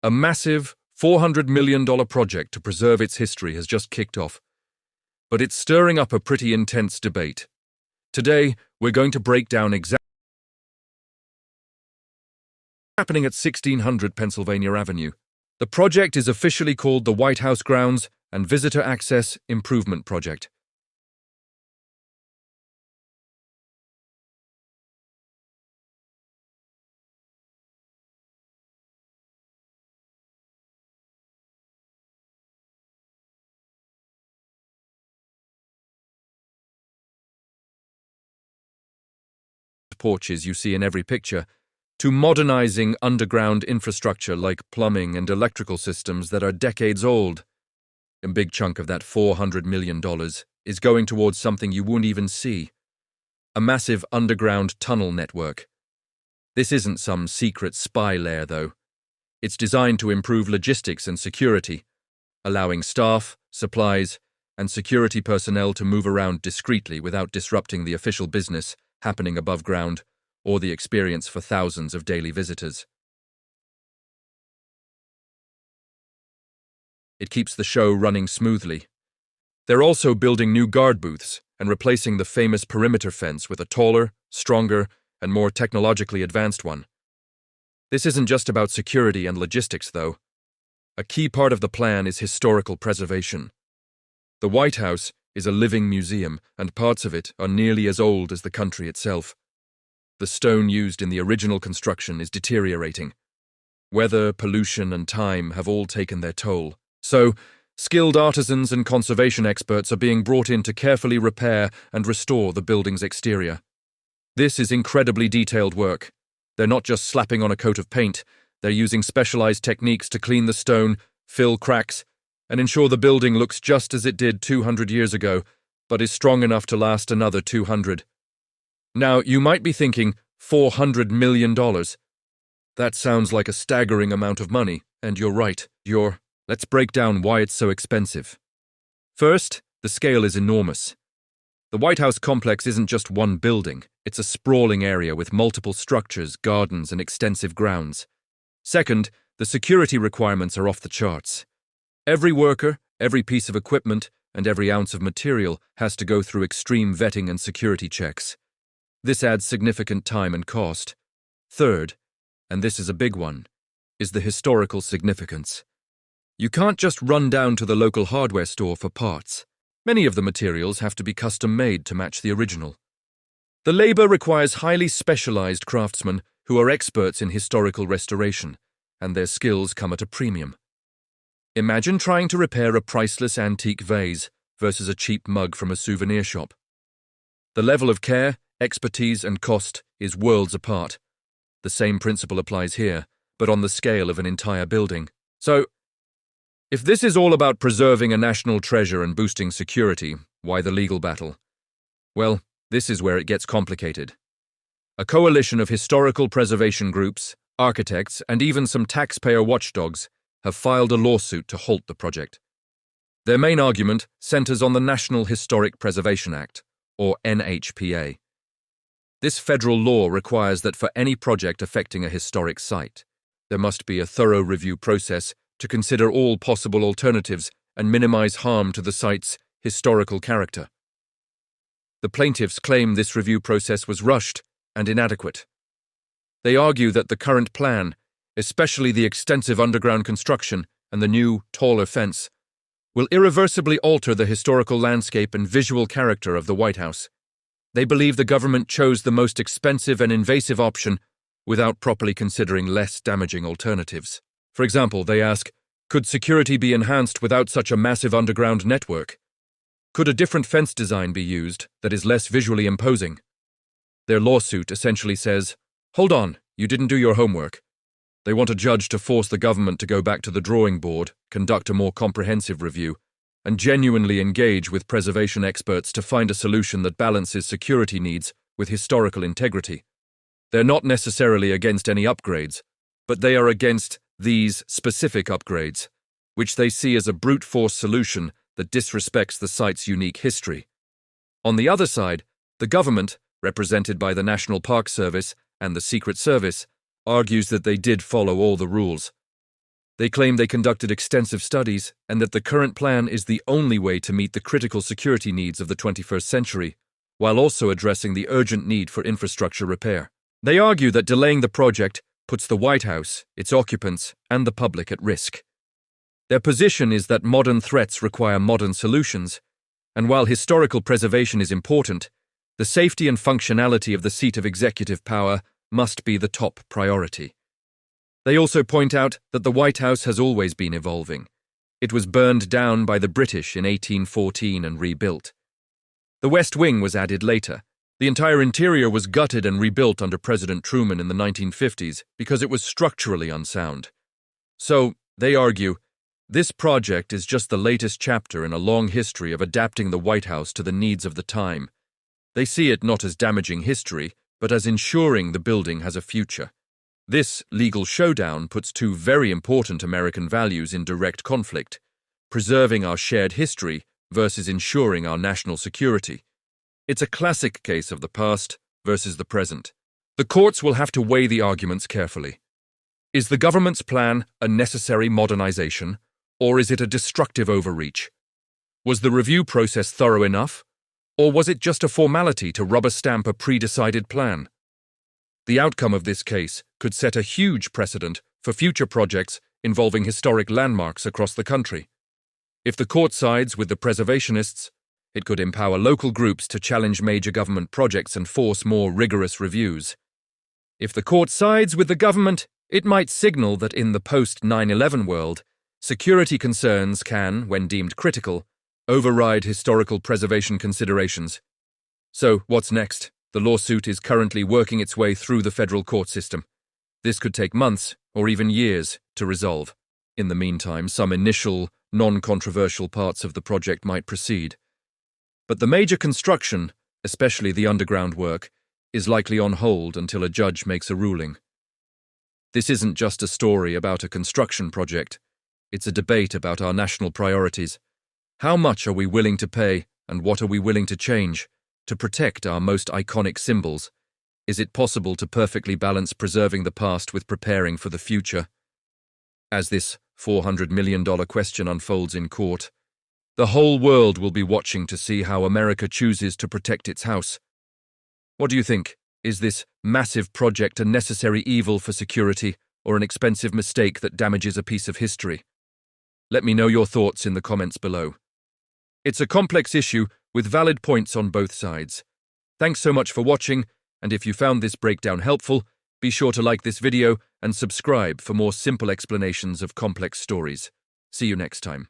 A massive $400 million project to preserve its history has just kicked off, but it's stirring up a pretty intense debate. Today, we're going to break down exactly what's happening at 1600 Pennsylvania Avenue. The project is officially called the White House Grounds and Visitor Access Improvement Project. Porches you see in every picture, to modernizing underground infrastructure like plumbing and electrical systems that are decades old. A big chunk of that $400 million is going towards something you won't even see: a massive underground tunnel network. This isn't some secret spy lair, though. It's designed to improve logistics and security, allowing staff, supplies, and security personnel to move around discreetly without disrupting the official business happening above ground or the experience for thousands of daily visitors. It keeps the show running smoothly. They're also building new guard booths and replacing the famous perimeter fence with a taller, stronger, and more technologically advanced one. This isn't just about security and logistics, though. A key part of the plan is historical preservation. The White House is a living museum, and parts of it are nearly as old as the country itself. The stone used in the original construction is deteriorating. Weather, pollution, and time have all taken their toll. So, skilled artisans and conservation experts are being brought in to carefully repair and restore the building's exterior. This is incredibly detailed work. They're not just slapping on a coat of paint, they're using specialized techniques to clean the stone, fill cracks, and ensure the building looks just as it did 200 years ago, but is strong enough to last another 200. Now, you might be thinking, $400 million. That sounds like a staggering amount of money, and you're right. Let's break down why it's so expensive. First, the scale is enormous. The White House complex isn't just one building, it's a sprawling area with multiple structures, gardens, and extensive grounds. Second, the security requirements are off the charts. Every worker, every piece of equipment, and every ounce of material has to go through extreme vetting and security checks. This adds significant time and cost. Third, and this is a big one, is the historical significance. You can't just run down to the local hardware store for parts. Many of the materials have to be custom-made to match the original. The labor requires highly specialized craftsmen who are experts in historical restoration, and their skills come at a premium. Imagine trying to repair a priceless antique vase versus a cheap mug from a souvenir shop. The level of care, expertise, and cost is worlds apart. The same principle applies here, but on the scale of an entire building. So, if this is all about preserving a national treasure and boosting security, why the legal battle? Well, this is where it gets complicated. A coalition of historical preservation groups, architects, and even some taxpayer watchdogs have filed a lawsuit to halt the project. Their main argument centers on the National Historic Preservation Act, or NHPA. This federal law requires that for any project affecting a historic site, there must be a thorough review process to consider all possible alternatives and minimize harm to the site's historical character. The plaintiffs claim this review process was rushed and inadequate. They argue that the current plan, especially the extensive underground construction and the new, taller fence, will irreversibly alter the historical landscape and visual character of the White House. They believe the government chose the most expensive and invasive option without properly considering less damaging alternatives. For example, they ask, could security be enhanced without such a massive underground network? Could a different fence design be used that is less visually imposing? Their lawsuit essentially says, hold on, you didn't do your homework. They want a judge to force the government to go back to the drawing board, conduct a more comprehensive review, and genuinely engage with preservation experts to find a solution that balances security needs with historical integrity. They're not necessarily against any upgrades, but they are against these specific upgrades, which they see as a brute force solution that disrespects the site's unique history. On the other side, the government, represented by the National Park Service and the Secret Service, argues that they did follow all the rules. They claim they conducted extensive studies and that the current plan is the only way to meet the critical security needs of the 21st century, while also addressing the urgent need for infrastructure repair. They argue that delaying the project puts the White House, its occupants, and the public at risk. Their position is that modern threats require modern solutions, and while historical preservation is important, the safety and functionality of the seat of executive power must be the top priority. They also point out that the White House has always been evolving. It was burned down by the British in 1814 and rebuilt. The West Wing was added later. The entire interior was gutted and rebuilt under President Truman in the 1950s because it was structurally unsound. So, they argue, this project is just the latest chapter in a long history of adapting the White House to the needs of the time. They see it not as damaging history, but as ensuring the building has a future. This legal showdown puts two very important American values in direct conflict: preserving our shared history versus ensuring our national security. It's a classic case of the past versus the present. The courts will have to weigh the arguments carefully. Is the government's plan a necessary modernization, or is it a destructive overreach? Was the review process thorough enough, or was it just a formality to rubber stamp a pre-decided plan? The outcome of this case could set a huge precedent for future projects involving historic landmarks across the country. If the court sides with the preservationists, it could empower local groups to challenge major government projects and force more rigorous reviews. If the court sides with the government, it might signal that in the post-9/11 world, security concerns can, when deemed critical, override historical preservation considerations. So, what's next? The lawsuit is currently working its way through the federal court system. This could take months, or even years, to resolve. In the meantime, some initial, non-controversial parts of the project might proceed. But the major construction, especially the underground work, is likely on hold until a judge makes a ruling. This isn't just a story about a construction project. It's a debate about our national priorities. How much are we willing to pay, and what are we willing to change, to protect our most iconic symbols? Is it possible to perfectly balance preserving the past with preparing for the future? As this $400 million question unfolds in court, the whole world will be watching to see how America chooses to protect its house. What do you think? Is this massive project a necessary evil for security, or an expensive mistake that damages a piece of history? Let me know your thoughts in the comments below. It's a complex issue with valid points on both sides. Thanks so much for watching, and if you found this breakdown helpful, be sure to like this video and subscribe for more simple explanations of complex stories. See you next time.